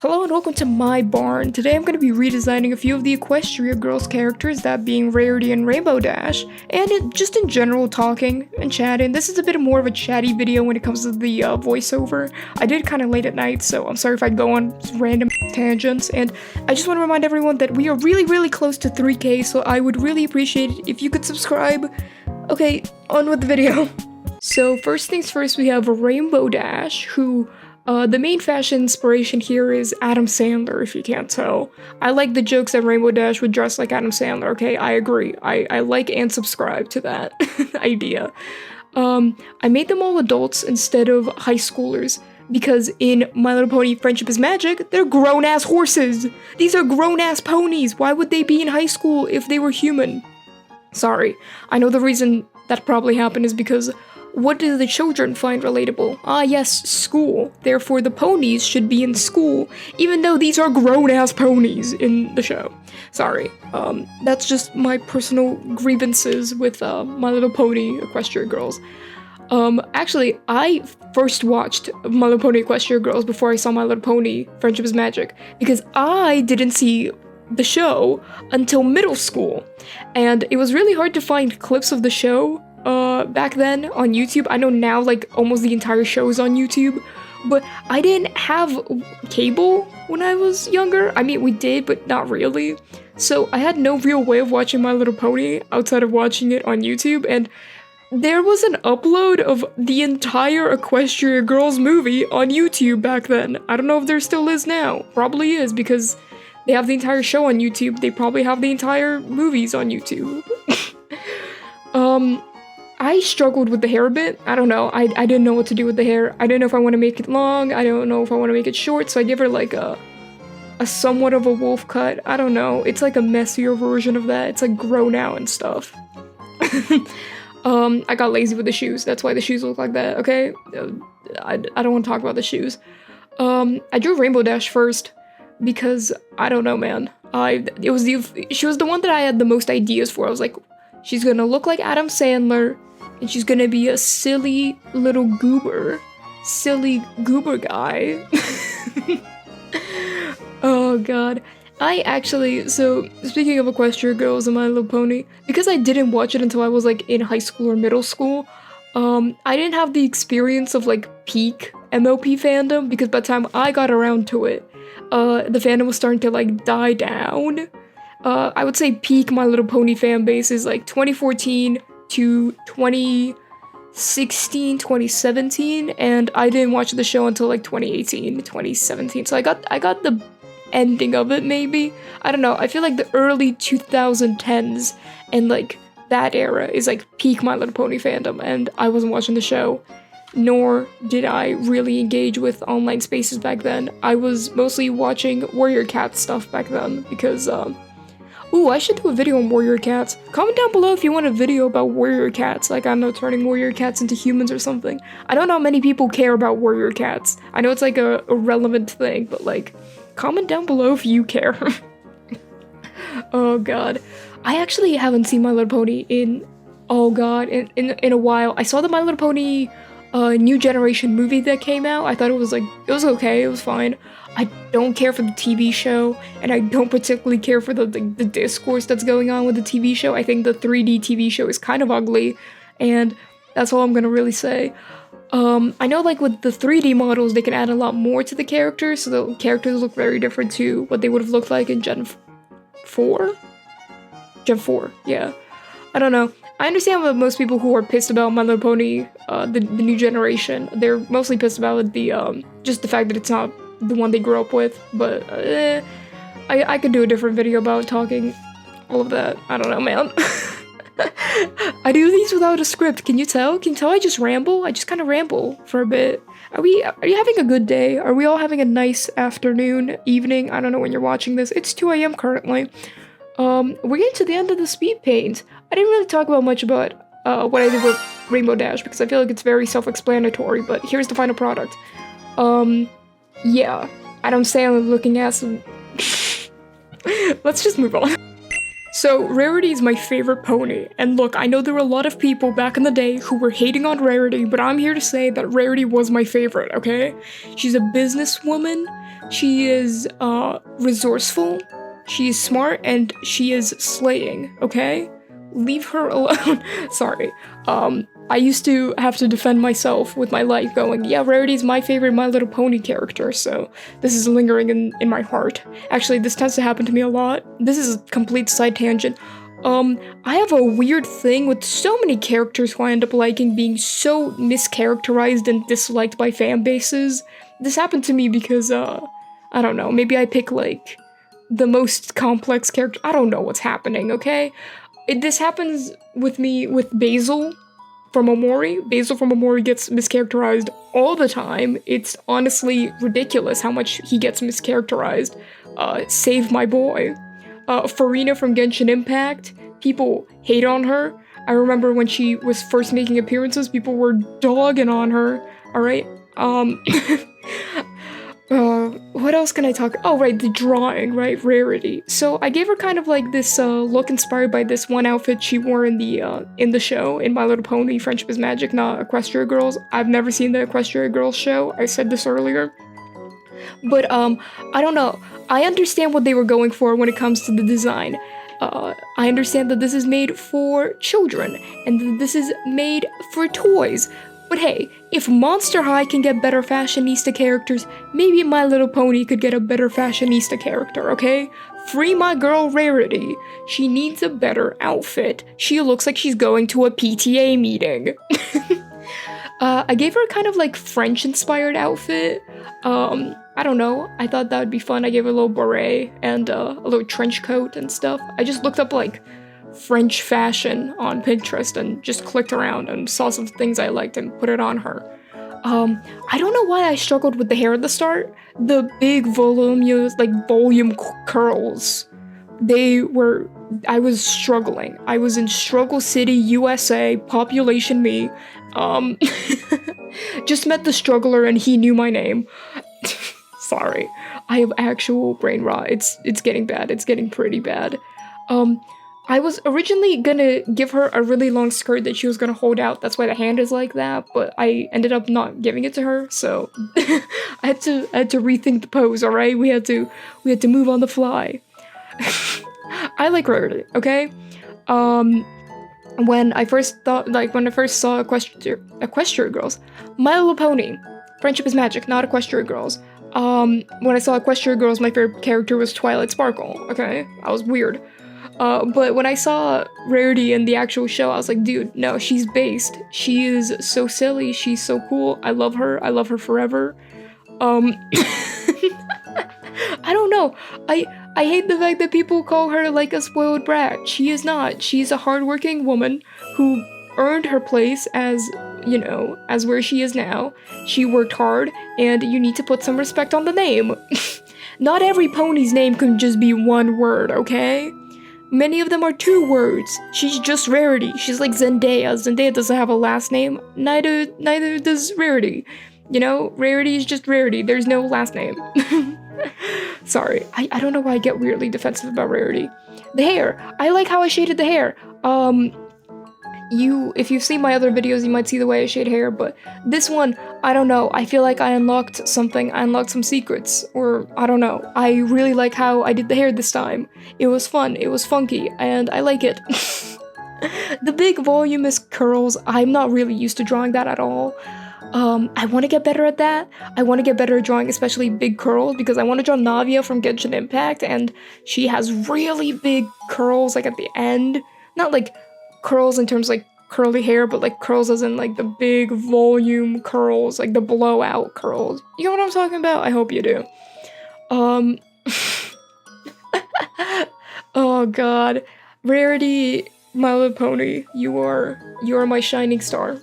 Hello and welcome to my barn. Today I'm going to be redesigning a few of the Equestria girls characters, that being Rarity and Rainbow Dash, and just in general talking and chatting. This is a bit more of a chatty video when it comes to the voiceover. I did kind of late at night, so I'm sorry if I go on random tangents, and I just want to remind everyone that we are really close to 3K, so I would really appreciate it if you could subscribe. Okay, on with the video. So first things first, we have Rainbow Dash, who the main fashion inspiration here is Adam Sandler, if you can't tell. I like the jokes that Rainbow Dash would dress like Adam Sandler, okay? I agree. I like and subscribe to that idea. I made them all adults instead of high schoolers, because in My Little Pony Friendship is Magic, they're grown-ass horses! These are grown-ass ponies! Why would they be in high school if they were human? Sorry. I know the reason that probably happened is because what do the children find relatable? Ah yes, school. Therefore the ponies should be in school, even though these are grown-ass ponies in the show. Sorry. That's just my personal grievances with My Little Pony Equestria Girls. Actually, I first watched My Little Pony Equestria Girls before I saw My Little Pony Friendship is Magic, because I didn't see the show until middle school, and it was really hard to find clips of the show back then on YouTube. I know now like almost the entire show is on YouTube, but I didn't have cable when I was younger. I mean, we did, but not really. So I had no real way of watching My Little Pony outside of watching it on YouTube, and there was an upload of the entire Equestria Girls movie on YouTube back then. I don't know if there still is now. Probably is, because they have the entire show on YouTube. They probably have the entire movies on YouTube. I struggled with the hair a bit. I don't know. I didn't know what to do with the hair. I didn't know if I want to make it long. I don't know if I want to make it short, so I give her like a somewhat of a wolf cut. I don't know. It's like a messier version of that. It's like grown out and stuff. I got lazy with the shoes. That's why the shoes look like that, okay? I don't want to talk about the shoes. I drew Rainbow Dash first because I don't know, man. She was the one that I had the most ideas for. I was like, she's gonna look like Adam Sandler, and she's gonna be a silly little goober. Silly goober guy. Oh god. So speaking of Equestria Girls and My Little Pony, because I didn't watch it until I was like in high school or middle school, I didn't have the experience of like peak MLP fandom, because by the time I got around to it, the fandom was starting to like die down. I would say peak My Little Pony fan base is like 2014 to 2016, 2017, and I didn't watch the show until like 2018, 2017. So I got the ending of it, maybe. I don't know. I feel like the early 2010s and like that era is like peak My Little Pony fandom, and I wasn't watching the show, nor did I really engage with online spaces back then. I was mostly watching Warrior Cat stuff back then, because ooh, I should do a video on warrior cats. Comment down below if you want a video about warrior cats, like, I don't know, turning warrior cats into humans or something. I don't know how many people care about warrior cats. I know it's like a relevant thing, but like, comment down below if you care. Oh god. I actually haven't seen My Little Pony in a while. I saw the My Little Pony New Generation movie that came out. I thought it was okay, it was fine. I don't care for the TV show, and I don't particularly care for the discourse that's going on with the TV show. I think the 3D TV show is kind of ugly, and that's all I'm gonna really say. I know like with the 3D models, they can add a lot more to the characters, so the characters look very different to what they would have looked like in Gen 4? Gen 4, yeah. I don't know. I understand that most people who are pissed about My Little Pony, the new generation, they're mostly pissed about the, just the fact that it's not the one they grew up with, but, I could do a different video about talking all of that. I don't know, man. I do these without a script, can you tell? Can you tell I just ramble? I just kind of ramble for a bit. Are you having a good day? Are we all having a nice afternoon, evening? I don't know when you're watching this. It's 2 AM currently. We're getting to the end of the Speedpaint. I didn't really talk about much about, what I did with Rainbow Dash, because I feel like it's very self-explanatory, but here's the final product. Yeah, Adam Sandler looking ass. Let's just move on. So, Rarity is my favorite pony, and look, I know there were a lot of people back in the day who were hating on Rarity, but I'm here to say that Rarity was my favorite, okay? She's a businesswoman She is resourceful, she is smart, and she is slaying, okay? Leave her alone. Sorry. I used to have to defend myself with my life going, yeah, Rarity's my favorite My Little Pony character, so this is lingering in my heart. Actually, this tends to happen to me a lot. This is a complete side tangent. I have a weird thing with so many characters who I end up liking being so mischaracterized and disliked by fan bases. This happened to me because, I don't know, maybe I pick, like, the most complex character. I don't know what's happening, okay? This happens with me with Basil from Omori. Basil from Omori gets mischaracterized all the time. It's honestly ridiculous how much he gets mischaracterized. Save my boy. Farina from Genshin Impact, people hate on her. I remember when she was first making appearances, people were dogging on her, alright? What else can I talk? Oh, right, the drawing, right? Rarity. So I gave her kind of like this look inspired by this one outfit she wore in the show, in My Little Pony, Friendship is Magic, not Equestria Girls. I've never seen the Equestria Girls show. I said this earlier. But, I don't know. I understand what they were going for when it comes to the design. I understand that this is made for children, and that this is made for toys. But hey, if Monster High can get better fashionista characters, maybe My Little Pony could get a better fashionista character, okay? Free my girl Rarity. She needs a better outfit. She looks like she's going to a PTA meeting. I gave her a kind of like French-inspired outfit. I don't know. I thought that would be fun. I gave her a little beret and a little trench coat and stuff. I just looked up like French fashion on Pinterest and just clicked around and saw some things I liked and put it on her. I don't know why I struggled with the hair at the start. The big voluminous, like volume curls. I was struggling. I was in Struggle City, USA, population me. Just met the struggler and he knew my name. Sorry. I have actual brain rot. It's getting bad. It's getting pretty bad. I was originally gonna give her a really long skirt that she was gonna hold out. That's why the hand is like that, but I ended up not giving it to her, so I had to rethink the pose, alright? We had to move on the fly. I like Rarity, okay? When I first saw Equestria Girls, My Little Pony, Friendship is Magic, not Equestria Girls. When I saw Equestria Girls, my favorite character was Twilight Sparkle, okay? I was weird. But when I saw Rarity in the actual show, I was like, dude, no, she's based. She is so silly, she's so cool, I love her forever. I don't know, I hate the fact that people call her like a spoiled brat. She is not. She's a hardworking woman who earned her place as, you know, as where she is now. She worked hard, and you need to put some respect on the name. Not every pony's name can just be one word, okay? Many of them are 2 words. She's just Rarity. She's like Zendaya. Zendaya doesn't have a last name. Neither does Rarity. You know, Rarity is just Rarity. There's no last name. Sorry. I don't know why I get weirdly defensive about Rarity. The hair. I like how I shaded the hair. If you've seen my other videos, you might see the way I shade hair, but this one, I don't know. I feel like I unlocked something. I unlocked some secrets, or I don't know. I really like how I did the hair this time. It was fun, it was funky, and I like it. The big voluminous curls, I'm not really used to drawing that at all. I want to get better at that. I want to get better at drawing especially big curls, because I want to draw Navia from Genshin Impact, and she has really big curls, like at the end. Not like curls in terms of like curly hair, but like curls as in like the big volume curls, like the blowout curls. You know what I'm talking about? I hope you do. Oh god. Rarity, My Little Pony, you are my shining star.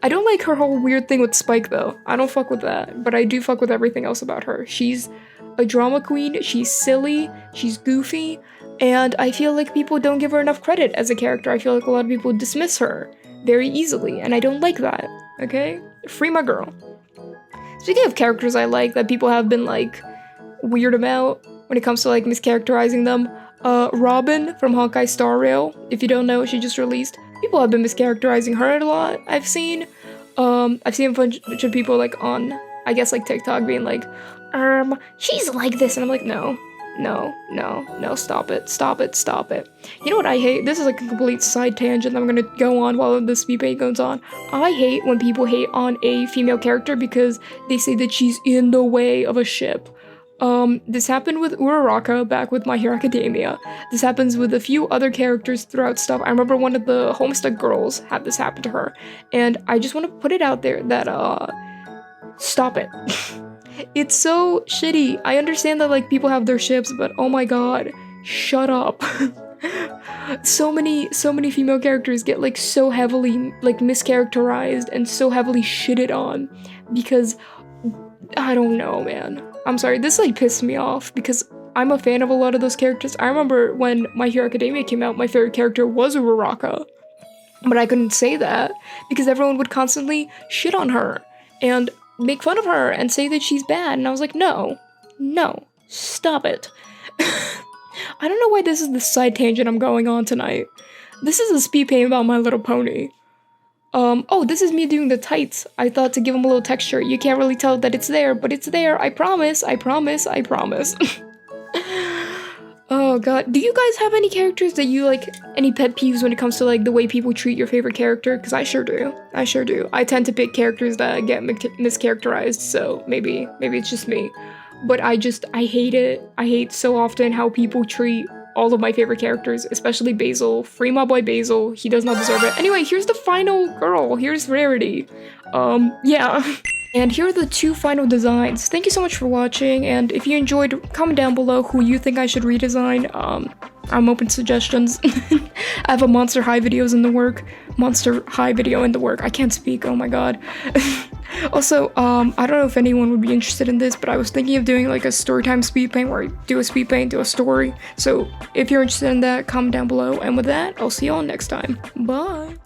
I don't like her whole weird thing with Spike though. I don't fuck with that, but I do fuck with everything else about her. She's a drama queen, she's silly, she's goofy, and I feel like people don't give her enough credit as a character. I feel like a lot of people dismiss her very easily, and I don't like that, okay? Free my girl. Speaking of characters I like that people have been, like, weird about when it comes to, like, mischaracterizing them, Robin from Honkai Star Rail, if you don't know, she just released. People have been mischaracterizing her a lot, I've seen. I've seen a bunch of people, like, on, I guess, like, TikTok being like, she's like this, and I'm like, no, stop it. You know what I hate? This is like a complete side tangent that I'm gonna go on while the Speedpaint goes on. I hate when people hate on a female character because they say that she's in the way of a ship. This happened with Uraraka back with My Hero Academia. This happens with a few other characters throughout stuff. I remember one of the Homestead girls had this happen to her, and I just want to put it out there that, stop it. It's so shitty. I understand that, like, people have their ships, but oh my god, shut up. So many female characters get, like, so heavily, like, mischaracterized and so heavily shitted on because, I don't know, man. I'm sorry, this, like, pissed me off because I'm a fan of a lot of those characters. I remember when My Hero Academia came out, my favorite character was Uraraka, but I couldn't say that because everyone would constantly shit on her and make fun of her and say that she's bad, and I was like, no, stop it. I don't know why this is the side tangent I'm going on tonight. This is a speed paint about My Little Pony. Oh, this is me doing the tights. I thought to give them a little texture. You can't really tell that it's there, but it's there. I promise. Oh god. Do you guys have any characters that you like, any pet peeves when it comes to like the way people treat your favorite character? Because I sure do. I tend to pick characters that get mischaracterized, so maybe it's just me. But I hate it. I hate so often how people treat all of my favorite characters, especially Basil. Free my boy Basil. He does not deserve it. Anyway, here's the final girl. Here's Rarity. Yeah. And here are the 2 final designs. Thank you so much for watching, and if you enjoyed, comment down below who you think I should redesign. I'm open to suggestions. I have a Monster High video in the work. I can't speak, oh my god. Also, I don't know if anyone would be interested in this, but I was thinking of doing like a storytime speed paint where I do a speed paint, do a story. So if you're interested in that, comment down below, and with that, I'll see you all next time. Bye!